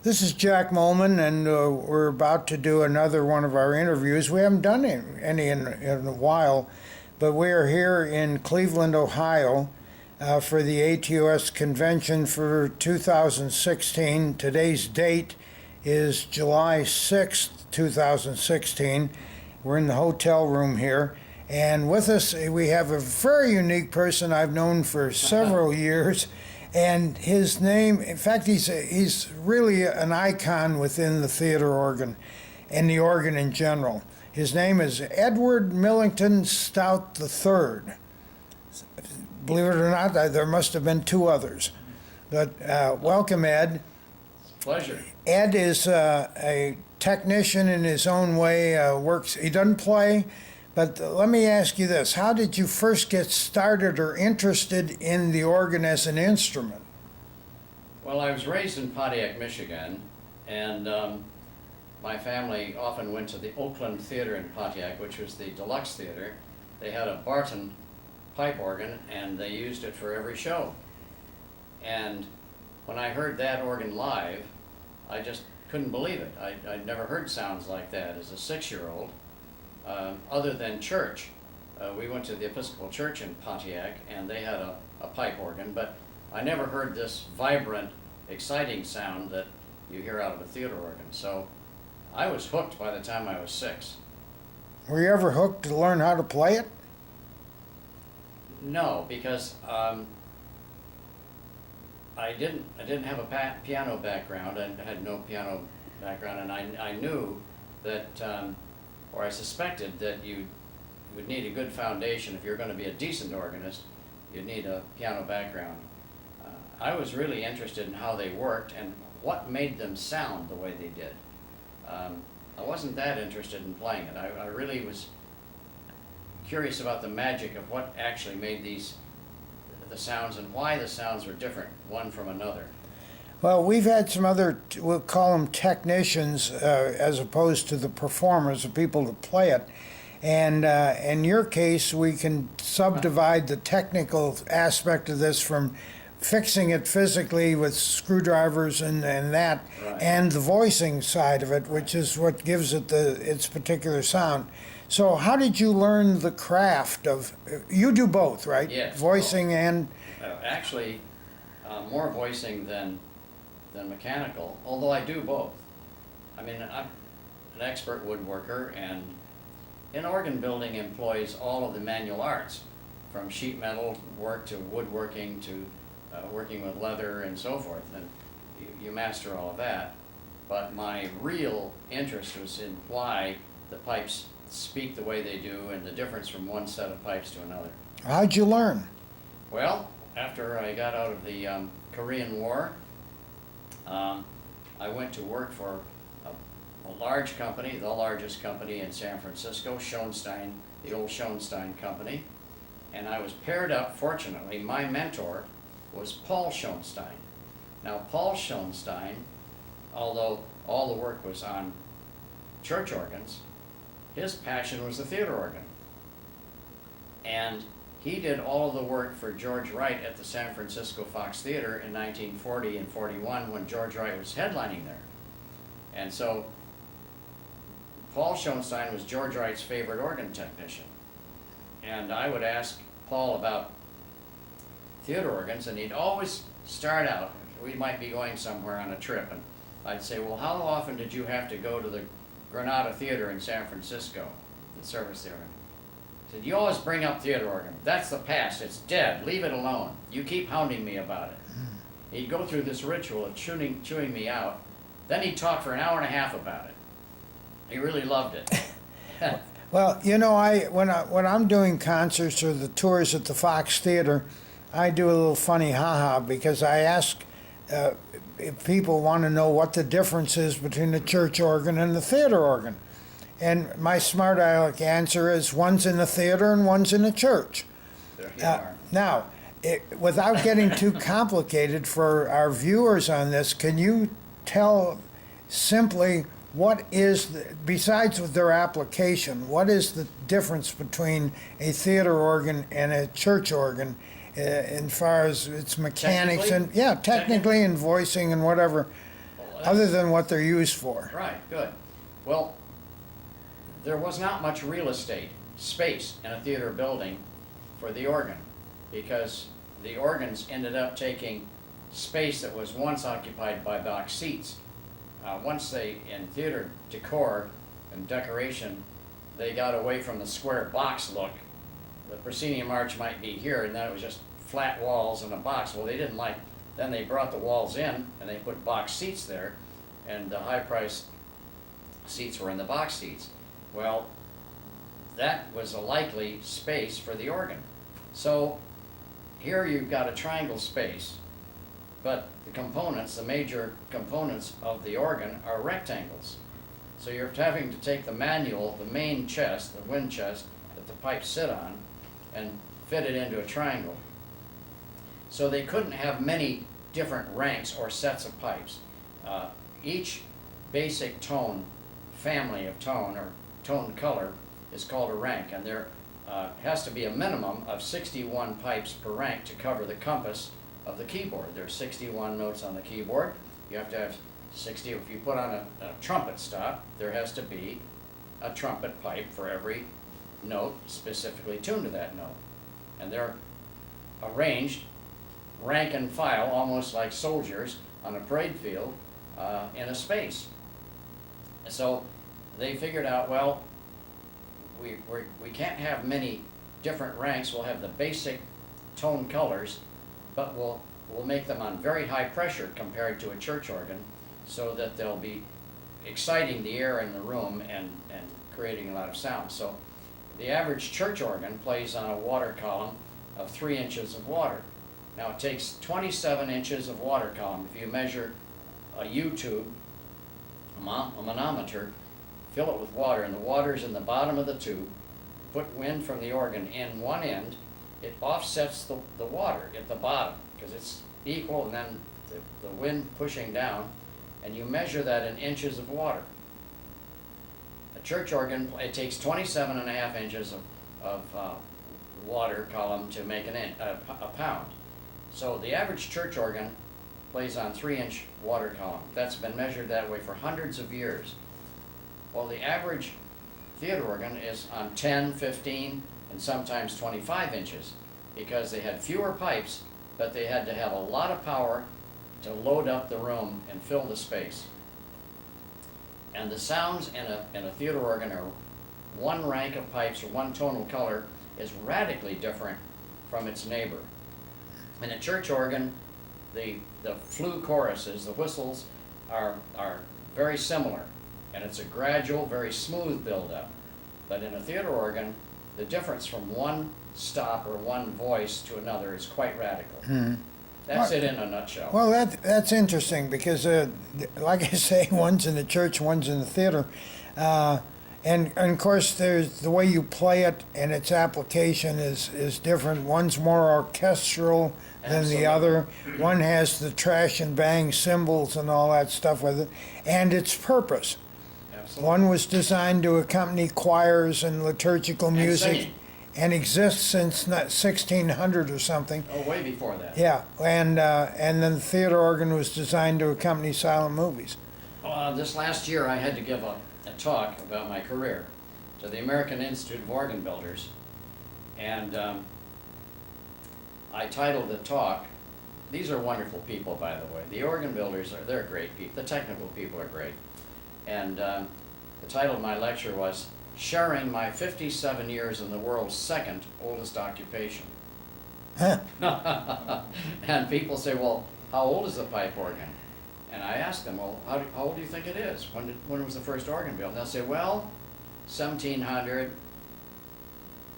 This is Jack Moelmann, and we're about to do another one of our interviews. We haven't done any in a while, but we are here in Cleveland, Ohio, for the ATOS Convention for 2016. Today's date is July 6th, 2016. We're in the hotel room here, and with us we have a very unique person I've known for several years. And his name, in fact, he's really an icon within the theater organ and the organ in general. His name is Edward Millington Stout III. Believe it or not, there must have been two others. But welcome, Ed. It's a pleasure. Ed is a technician in his own way. He doesn't play. But let me ask you this. How did you first get started or interested in the organ as an instrument? Well, I was raised in Pontiac, Michigan, and my family often went to the Oakland Theater in Pontiac, which was the deluxe theater. They had a Barton pipe organ, and they used it for every show. And when I heard that organ live, I just couldn't believe it. I'd never heard sounds like that as a 6-year-old. Other than church. We went to the Episcopal Church in Pontiac, and they had a pipe organ, but I never heard this vibrant, exciting sound that you hear out of a theater organ. So I was hooked by the time I was 6. Were you ever hooked to learn how to play it? No, because I didn't have a piano background. I had no piano background, and I knew that or I suspected that you would need a good foundation. If you're going to be a decent organist, you'd need a piano background. I was really interested in how they worked and what made them sound the way they did. I wasn't that interested in playing it. I really was curious about the magic of what actually made the sounds and why the sounds were different one from another. Well, we've had some other, we'll call them technicians, as opposed to the performers, the people that play it. And in your case, we can subdivide the technical aspect of this from fixing it physically with screwdrivers and that, Right. and the voicing side of it, which is what gives it its particular sound. So how did you learn the craft of, you do both, right? Yes. Voicing and... Actually, more voicing than mechanical, although I do both. I mean, I'm an expert woodworker, and an organ building employs all of the manual arts, from sheet metal work to woodworking to working with leather and so forth, and you master all of that. But my real interest was in why the pipes speak the way they do and the difference from one set of pipes to another. How'd you learn? Well, after I got out of the Korean War, I went to work for a large company, the largest company in San Francisco, Schoenstein, the old Schoenstein Company. And I was paired up, fortunately, my mentor was Paul Schoenstein. Now, Paul Schoenstein, although all the work was on church organs, his passion was the theater organ. And he did all of the work for George Wright at the San Francisco Fox Theater in 1940 and 41 when George Wright was headlining there. And so Paul Schoenstein was George Wright's favorite organ technician. And I would ask Paul about theater organs, and he'd always start out, we might be going somewhere on a trip, and I'd say, well, how often did you have to go to the Granada Theater in San Francisco, the service there? He said, you always bring up theater organ. That's the past. It's dead. Leave it alone. You keep hounding me about it. He'd go through this ritual of chewing me out. Then he'd talk for an hour and a half about it. He really loved it. Well, you know, when I'm doing concerts or the tours at the Fox Theater, I do a little funny ha-ha because I ask if people want to know what the difference is between the church organ and the theater organ. And my smart aleck answer is one's in the theater and one's in the church. There you are. Now, without getting too complicated for our viewers on this, can you tell simply what is, besides with their application, what is the difference between a theater organ and a church organ as far as its mechanics Technically? and, yeah, technically and voicing and whatever? other than what they're used for. Right, good. Well, there was not much real estate, space in a theater building for the organ, because the organs ended up taking space that was once occupied by box seats. Once they, in theater decor and decoration, they got away from the square box look. The proscenium arch might be here, and then it was just flat walls and a box. Well, they didn't like, then they brought the walls in, and they put box seats there, and the high-priced seats were in the box seats. Well, that was a likely space for the organ. So here you've got a triangle space, but the components, the major components of the organ are rectangles. So you're having to take the manual, the main chest, the wind chest that the pipes sit on, and fit it into a triangle. So they couldn't have many different ranks or sets of pipes. Each basic tone, family of tone or tone color, is called a rank, and there has to be a minimum of 61 pipes per rank to cover the compass of the keyboard. There are 61 notes on the keyboard. You have to have 60. If you put on a trumpet stop, there has to be a trumpet pipe for every note specifically tuned to that note. And they're arranged rank and file, almost like soldiers on a parade field, in a space. So they figured out, well, we can't have many different ranks. We'll have the basic tone colors, but we'll make them on very high pressure compared to a church organ, so that they'll be exciting the air in the room and creating a lot of sound. So the average church organ plays on a water column of 3 inches of water. Now it takes 27 inches of water column. If you measure a U-tube, a manometer, fill it with water, and the water's in the bottom of the tube, put wind from the organ in one end, it offsets the water at the bottom, because it's equal, and then the wind pushing down, and you measure that in inches of water. A church organ, it takes 27 and a half inches of water column to make a pound. So the average church organ plays on 3-inch water column. That's been measured that way for hundreds of years. Well, the average theater organ is on 10, 15, and sometimes 25 inches, because they had fewer pipes, but they had to have a lot of power to load up the room and fill the space. And the sounds in a theater organ, or one rank of pipes or one tonal color, is radically different from its neighbor. In a church organ, the flue choruses, the whistles, are very similar, and it's a gradual, very smooth build-up. But in a theater organ, the difference from one stop or one voice to another is quite radical. Hmm. That's it in a nutshell. Well, that's interesting, because, like I say, one's in the church, one's in the theater. And of course, there's the way you play it, and its application is different. One's more orchestral than the other. One has the trash and bang cymbals and all that stuff with it, and its purpose. Absolutely. One was designed to accompany choirs and liturgical music, singing. and exists since 1600 or something. Oh, way before that. Yeah, and then the theater organ was designed to accompany silent movies. This last year, I had to give a talk about my career to the American Institute of Organ Builders, and I titled the talk, these are wonderful people, by the way. The organ builders, they're great people. The technical people are great. And the title of my lecture was, Sharing My 57 Years in the World's Second Oldest Occupation. Huh. And people say, well, how old is the pipe organ? And I ask them, well, how old do you think it is? When was the first organ built? And they'll say, well, 1700.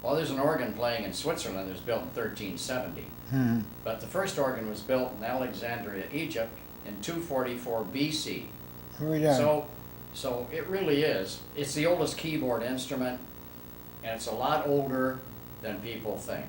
Well, there's an organ playing in Switzerland that was built in 1370. Hmm. But the first organ was built in Alexandria, Egypt in 244 BC. Read on. So it really is. It's the oldest keyboard instrument, and it's a lot older than people think.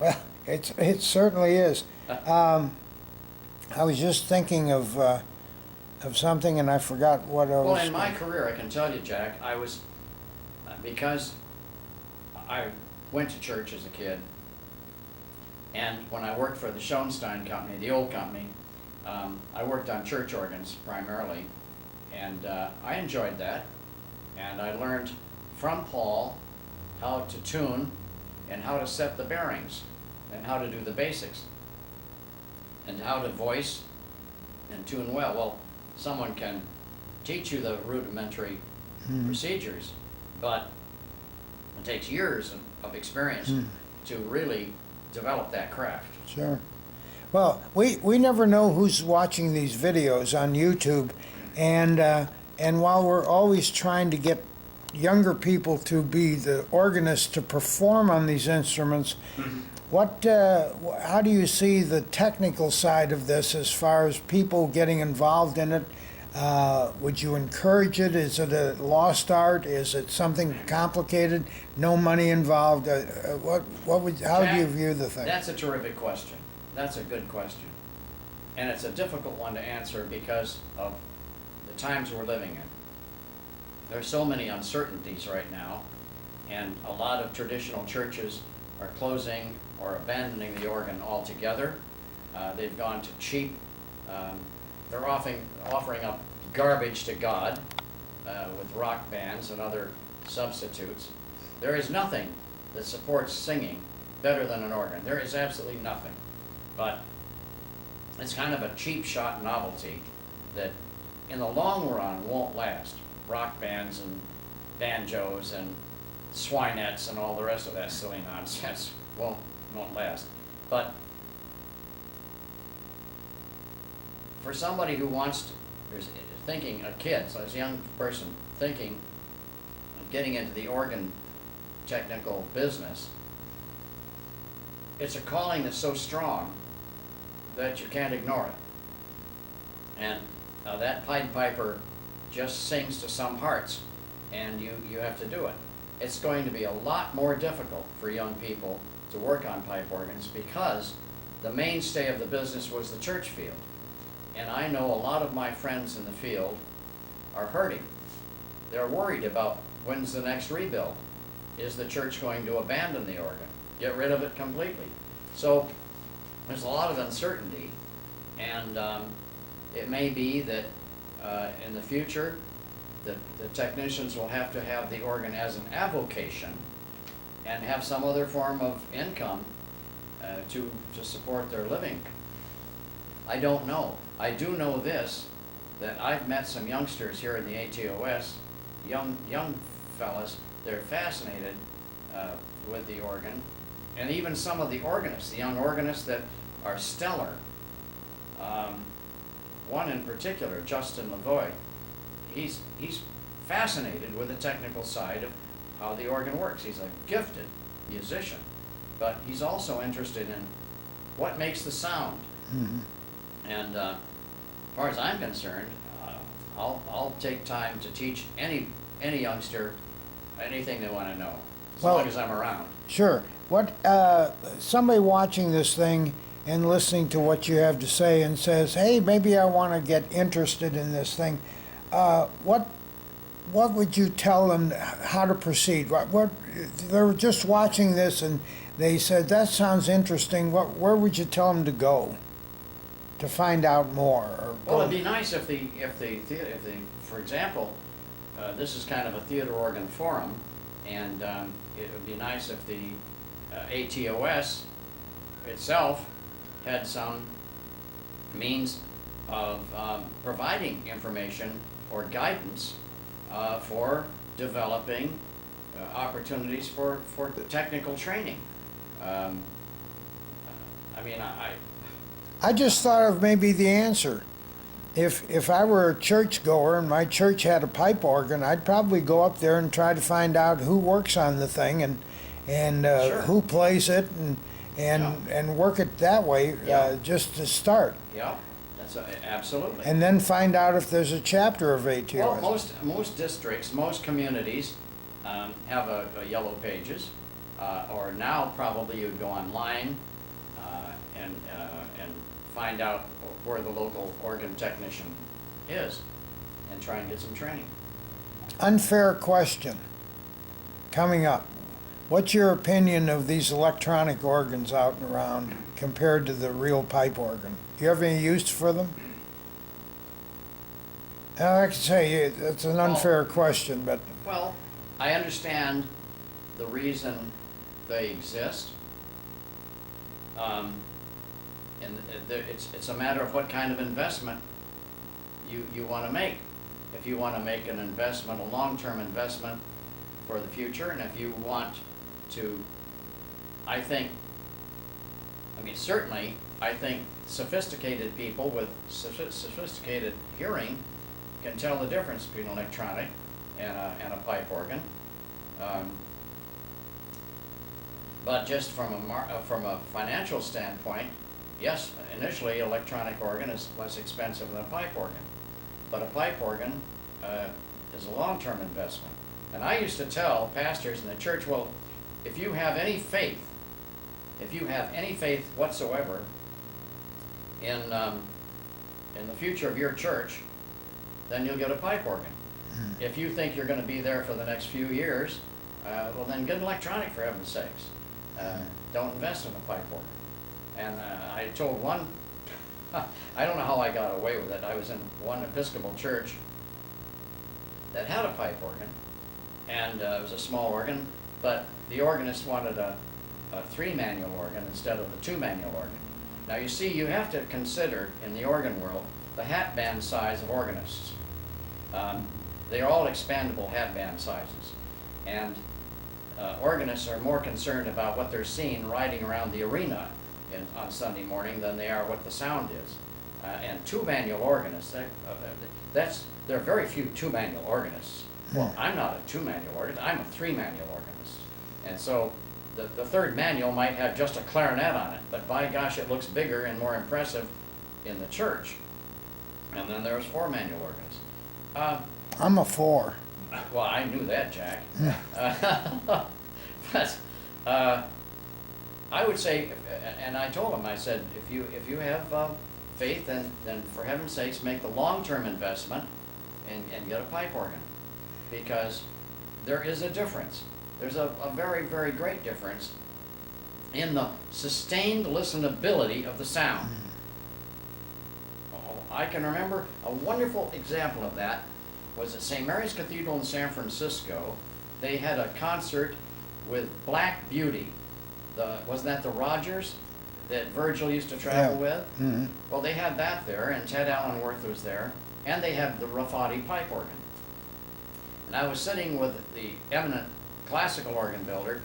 Well, it certainly is. I was just thinking of something, and I forgot what I was. Well, in my career, I can tell you, Jack, I was, because I went to church as a kid, and when I worked for the Schoenstein Company, the old company, I worked on church organs primarily, and I enjoyed that. And I learned from Paul how to tune and how to set the bearings and how to do the basics and how to voice and tune well. Well, someone can teach you the rudimentary procedures, but it takes years of experience to really develop that craft. Sure. Well, we never know who's watching these videos on YouTube, and while we're always trying to get younger people to be the organists to perform on these instruments, how do you see the technical side of this as far as people getting involved in it? Would you encourage it? Is it a lost art? Is it something complicated? No money involved? How do you view the thing? That's a terrific question. That's a good question. And it's a difficult one to answer because of the times we're living in. There's so many uncertainties right now, and a lot of traditional churches are closing or abandoning the organ altogether. They've gone to cheap, they're offering up garbage to God with rock bands and other substitutes. There is nothing that supports singing better than an organ. There is absolutely nothing. But it's kind of a cheap shot novelty that in the long run won't last. Rock bands and banjos and swinettes and all the rest of that silly nonsense won't last. But for somebody who wants to, there's thinking, a kid, so as a young person thinking of getting into the organ technical business, it's a calling that's so strong that you can't ignore it. And that Pied Piper just sings to some hearts, and you have to do it. It's going to be a lot more difficult for young people to work on pipe organs because the mainstay of the business was the church field. And I know a lot of my friends in the field are hurting. They're worried about when's the next rebuild. Is the church going to abandon the organ? Get rid of it completely? So there's a lot of uncertainty, and it may be that in the future the technicians will have to have the organ as an avocation and have some other form of income to support their living. I don't know. I do know this, that I've met some youngsters here in the ATOS, young fellas. They're fascinated with the organ, and even some of the organists, the young organists that are stellar. One in particular, Justin Lavoie, he's fascinated with the technical side of how the organ works. He's a gifted musician, but he's also interested in what makes the sound. And as far as I'm concerned, I'll take time to teach any youngster anything they want to know, as long as I'm around. Sure. What somebody watching this thing and listening to what you have to say and says, "Hey, maybe I want to get interested in this thing." What would you tell them how to proceed? What they're just watching this and they said that sounds interesting. Where would you tell them to go to find out more? Or well, it'd be nice if the for example, this is kind of a theater organ forum, and it would be nice if the ATOS itself had some means of providing information or guidance for developing opportunities for technical training. I just thought of maybe the answer. If I were a churchgoer and my church had a pipe organ, I'd probably go up there and try to find out who works on the thing and Sure. who plays it and work it that way, just to start. Yeah, that's absolutely. And then find out if there's a chapter of ATOS. Well, most districts, most communities have a yellow pages, or now probably you'd go online and find out where the local organ technician is and try and get some training. Unfair question coming up. What's your opinion of these electronic organs out and around? compared to the real pipe organ? Do you have any use for them? I can say it's an unfair question, but Well, I understand the reason they exist. And it's a matter of what kind of investment you want to make. If you want to make an investment, a long-term investment for the future, and if you want to, certainly, I think sophisticated people with sophisticated hearing can tell the difference between an electronic and a pipe organ. But just from a financial standpoint, yes, initially electronic organ is less expensive than a pipe organ, but a pipe organ is a long-term investment. And I used to tell pastors in the church, well, if you have any faith whatsoever in the future of your church, then you'll get a pipe organ. If you think you're going to be there for the next few years, well then get an electronic, for heaven's sakes. Don't invest in a pipe organ. And I told one, I don't know how I got away with it. I was in one Episcopal church that had a pipe organ, and it was a small organ, but the organist wanted a 3-manual organ instead of the 2-manual organ. Now you see, you have to consider in the organ world the hat band size of organists. They're all expandable hat band sizes, and organists are more concerned about what they're seeing riding around the arena on Sunday morning than they are what the sound is. And 2-manual organists, there are very few 2-manual organists. Well, I'm not a 2-manual organist, I'm a 3-manual organist. And so the 3rd manual might have just a clarinet on it, but by gosh, it looks bigger and more impressive in the church. And then there's 4-manual organists. I'm a 4. Well, I knew that, Jack. But I would say, and I told him, I said, if you have faith, then for heaven's sakes, make the long-term investment and get a pipe organ, because there is a difference. There's a very, very great difference in the sustained listenability of the sound. I can remember a wonderful example of that was at St. Mary's Cathedral in San Francisco. They had a concert with Black Beauty. Wasn't that the Rogers that Virgil used to travel with? Mm-hmm. Well, they had that there, and Ted Allen Worth was there, and they had the Rafati pipe organ. And I was sitting with the eminent classical organ builder,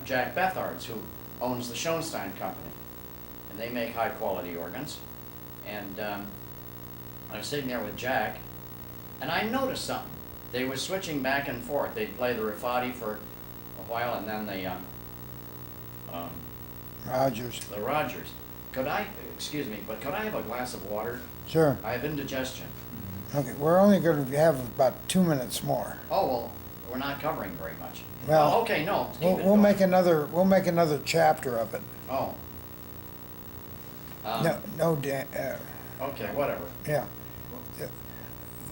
Jack Bethards, who owns the Schoenstein Company, and they make high-quality organs. And I was sitting there with Jack, and I noticed something. They were switching back and forth. They'd play the Rafati for a while, and then the Rogers. Could I have a glass of water? Sure. I have indigestion. Okay, we're only going to have about 2 minutes more. Oh, well, we're not covering very much. Well, oh, okay, no. We'll make another chapter of it. Oh. Okay, whatever. Yeah.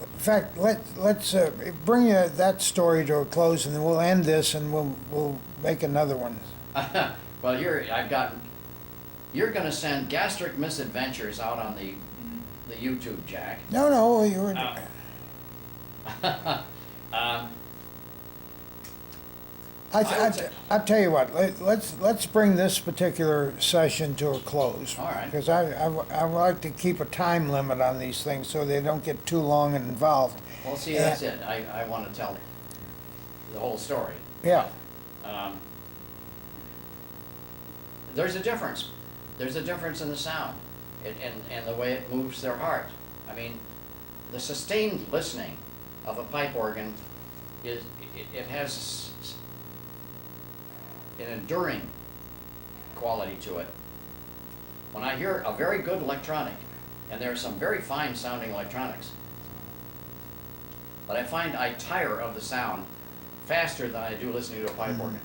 In fact, let's bring that story to a close, and then we'll end this, and we'll make another one. Well, you're going to send Gastric Misadventures out on the YouTube, Jack. No, you were. I'll tell you what. Let's bring this particular session to a close. All right. Because I like to keep a time limit on these things so they don't get too long and involved. Well, see, that's it. I want to tell the whole story. Yeah. There's a difference. There's a difference in the sound and the way it moves their heart. I mean, the sustained listening of a pipe organ it has an enduring quality to it. When I hear a very good electronic, and there are some very fine sounding electronics, but I find I tire of the sound faster than I do listening to a pipe organ.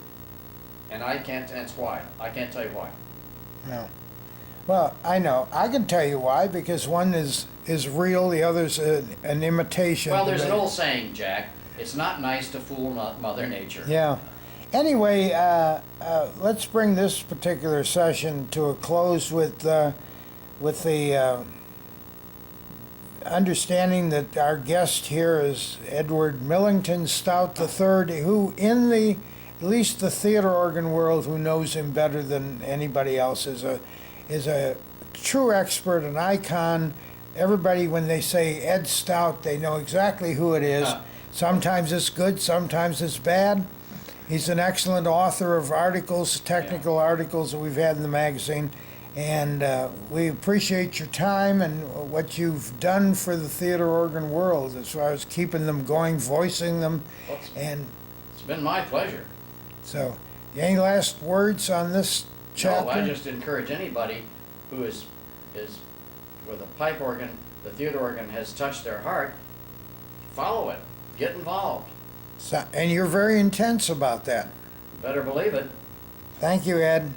And that's why. I can't tell you why. No. Well, I know. I can tell you why, because one is real, the other's an imitation. Well, there's an old saying, Jack, it's not nice to fool Mother Nature. Yeah. Anyway, let's bring this particular session to a close with the understanding that our guest here is Edward Millington Stout III, who in the at least the theater organ world, who knows him better than anybody else, is a true expert, an icon. Everybody, when they say Ed Stout, they know exactly who it is. Sometimes it's good, sometimes it's bad. He's an excellent author of articles, technical articles that we've had in the magazine. And we appreciate your time and what you've done for the theater organ world as far as keeping them going, voicing them. Well, And it's been my pleasure. so, any last words on this chapter? No, I just encourage anybody who is where the pipe organ, the theater organ has touched their heart, follow it, get involved. And you're very intense about that. Better believe it. Thank you, Ed.